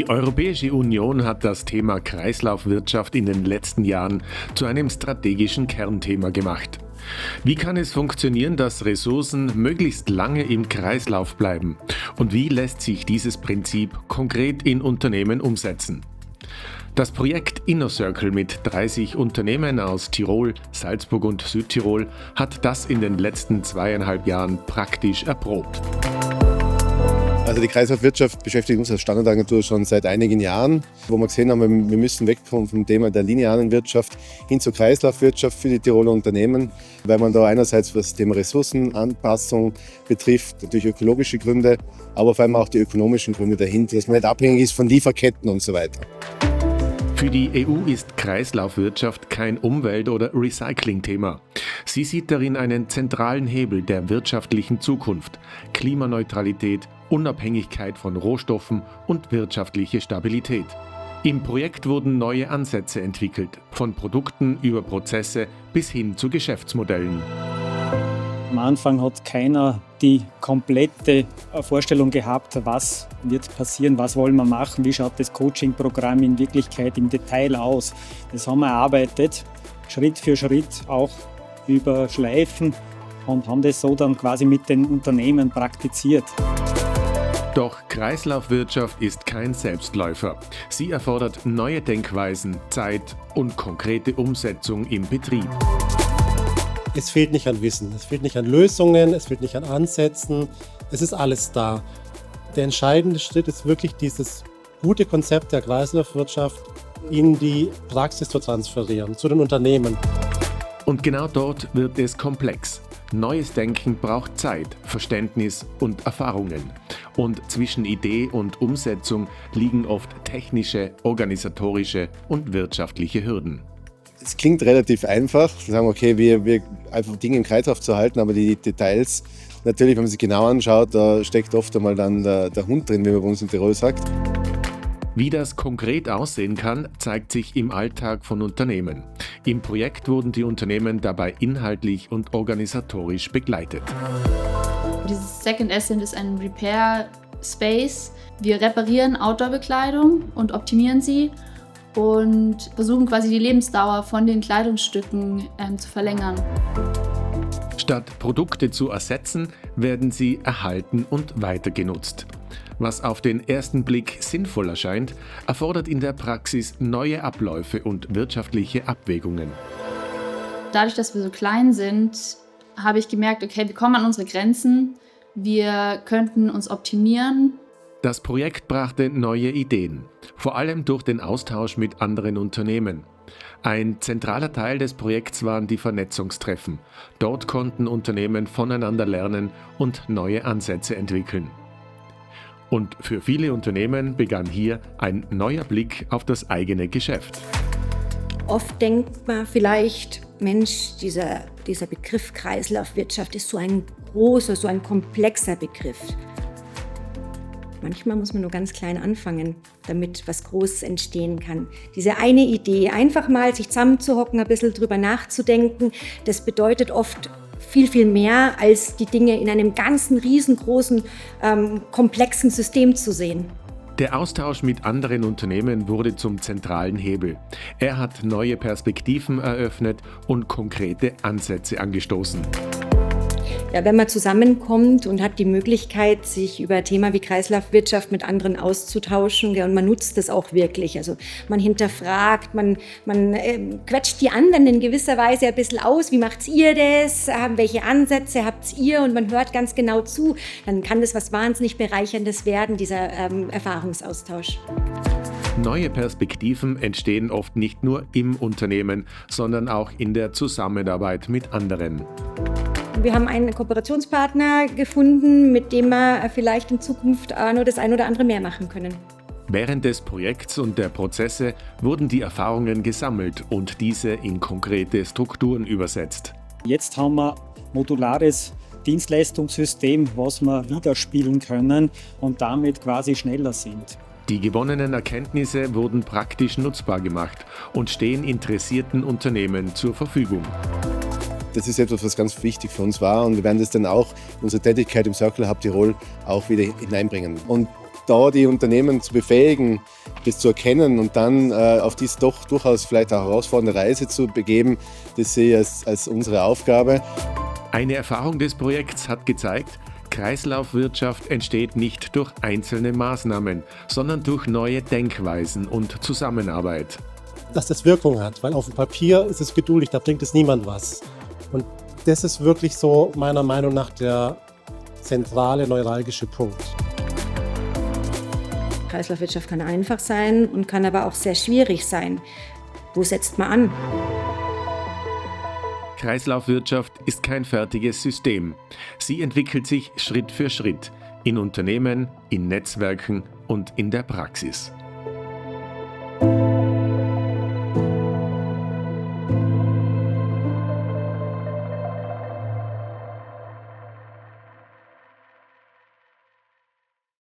Die Europäische Union hat das Thema Kreislaufwirtschaft in den letzten Jahren zu einem strategischen Kernthema gemacht. Wie kann es funktionieren, dass Ressourcen möglichst lange im Kreislauf bleiben? Und wie lässt sich dieses Prinzip konkret in Unternehmen umsetzen? Das Projekt InnoCircle mit 30 Unternehmen aus Tirol, Salzburg und Südtirol hat das in den letzten 2,5 Jahren praktisch erprobt. Also die Kreislaufwirtschaft beschäftigt uns als Standortagentur schon seit einigen Jahren, wo wir gesehen haben, wir müssen wegkommen vom Thema der linearen Wirtschaft hin zur Kreislaufwirtschaft für die Tiroler Unternehmen, weil man da einerseits was das Thema Ressourcenanpassung betrifft, natürlich ökologische Gründe, aber vor allem auch die ökonomischen Gründe dahinter, dass man nicht abhängig ist von Lieferketten und so weiter. Für die EU ist Kreislaufwirtschaft kein Umwelt- oder Recycling-Thema. Sie sieht darin einen zentralen Hebel der wirtschaftlichen Zukunft: Klimaneutralität, Unabhängigkeit von Rohstoffen und wirtschaftliche Stabilität. Im Projekt wurden neue Ansätze entwickelt, von Produkten über Prozesse bis hin zu Geschäftsmodellen. Am Anfang hat keiner die komplette Vorstellung gehabt, was wird passieren, was wollen wir machen, wie schaut das Coaching-Programm in Wirklichkeit im Detail aus. Das haben wir erarbeitet, Schritt für Schritt, auch über Schleifen, und haben das so dann quasi mit den Unternehmen praktiziert. Doch Kreislaufwirtschaft ist kein Selbstläufer. Sie erfordert neue Denkweisen, Zeit und konkrete Umsetzung im Betrieb. Es fehlt nicht an Wissen, es fehlt nicht an Lösungen, es fehlt nicht an Ansätzen, es ist alles da. Der entscheidende Schritt ist wirklich dieses gute Konzept der Kreislaufwirtschaft in die Praxis zu transferieren, zu den Unternehmen. Und genau dort wird es komplex. Neues Denken braucht Zeit, Verständnis und Erfahrungen. Und zwischen Idee und Umsetzung liegen oft technische, organisatorische und wirtschaftliche Hürden. Es klingt relativ einfach, wir sagen, okay, wir einfach Dinge im Kreislauf zu halten, aber die Details, natürlich, wenn man sich genau anschaut, da steckt oft einmal dann der Hund drin, wie man bei uns in Tirol sagt. Wie das konkret aussehen kann, zeigt sich im Alltag von Unternehmen. Im Projekt wurden die Unternehmen dabei inhaltlich und organisatorisch begleitet. Dieses Second Ascent ist ein Repair Space. Wir reparieren Outdoor-Bekleidung und optimieren sie und versuchen quasi die Lebensdauer von den Kleidungsstücken zu verlängern. Statt Produkte zu ersetzen, werden sie erhalten und weiter genutzt. Was auf den ersten Blick sinnvoll erscheint, erfordert in der Praxis neue Abläufe und wirtschaftliche Abwägungen. Dadurch, dass wir so klein sind, habe ich gemerkt, okay, wir kommen an unsere Grenzen, wir könnten uns optimieren. Das Projekt brachte neue Ideen, vor allem durch den Austausch mit anderen Unternehmen. Ein zentraler Teil des Projekts waren die Vernetzungstreffen. Dort konnten Unternehmen voneinander lernen und neue Ansätze entwickeln. Und für viele Unternehmen begann hier ein neuer Blick auf das eigene Geschäft. Oft denkt man vielleicht, Mensch, dieser Begriff Kreislaufwirtschaft ist so ein großer, so ein komplexer Begriff. Manchmal muss man nur ganz klein anfangen, damit was Großes entstehen kann. Diese eine Idee, einfach mal sich zusammenzuhocken, ein bisschen drüber nachzudenken, das bedeutet oft viel, viel mehr, als die Dinge in einem ganzen, riesengroßen, komplexen System zu sehen. Der Austausch mit anderen Unternehmen wurde zum zentralen Hebel. Er hat neue Perspektiven eröffnet und konkrete Ansätze angestoßen. Ja, wenn man zusammenkommt und hat die Möglichkeit, sich über ein Thema wie Kreislaufwirtschaft mit anderen auszutauschen, ja, und man nutzt das auch wirklich. Also man hinterfragt, man quetscht die anderen in gewisser Weise ein bisschen aus. Wie macht ihr das? Welche Ansätze habt ihr? Und man hört ganz genau zu. Dann kann das was wahnsinnig Bereicherndes werden, dieser Erfahrungsaustausch. Neue Perspektiven entstehen oft nicht nur im Unternehmen, sondern auch in der Zusammenarbeit mit anderen. Wir haben einen Kooperationspartner gefunden, mit dem wir vielleicht in Zukunft nur das ein oder andere mehr machen können. Während des Projekts und der Prozesse wurden die Erfahrungen gesammelt und diese in konkrete Strukturen übersetzt. Jetzt haben wir modulares Dienstleistungssystem, was wir widerspielen können und damit quasi schneller sind. Die gewonnenen Erkenntnisse wurden praktisch nutzbar gemacht und stehen interessierten Unternehmen zur Verfügung. Das ist etwas, was ganz wichtig für uns war, und wir werden das dann auch in unsere Tätigkeit im Circle Hub Tirol auch wieder hineinbringen. Und da die Unternehmen zu befähigen, das zu erkennen und dann auf diese doch durchaus vielleicht auch herausfordernde Reise zu begeben, das sehe ich als unsere Aufgabe. Eine Erfahrung des Projekts hat gezeigt, Kreislaufwirtschaft entsteht nicht durch einzelne Maßnahmen, sondern durch neue Denkweisen und Zusammenarbeit. Dass das Wirkung hat, weil auf dem Papier ist es geduldig, da bringt es niemand was. Und das ist wirklich so meiner Meinung nach der zentrale neuralgische Punkt. Kreislaufwirtschaft kann einfach sein und kann aber auch sehr schwierig sein. Wo setzt man an? Kreislaufwirtschaft ist kein fertiges System. Sie entwickelt sich Schritt für Schritt in Unternehmen, in Netzwerken und in der Praxis.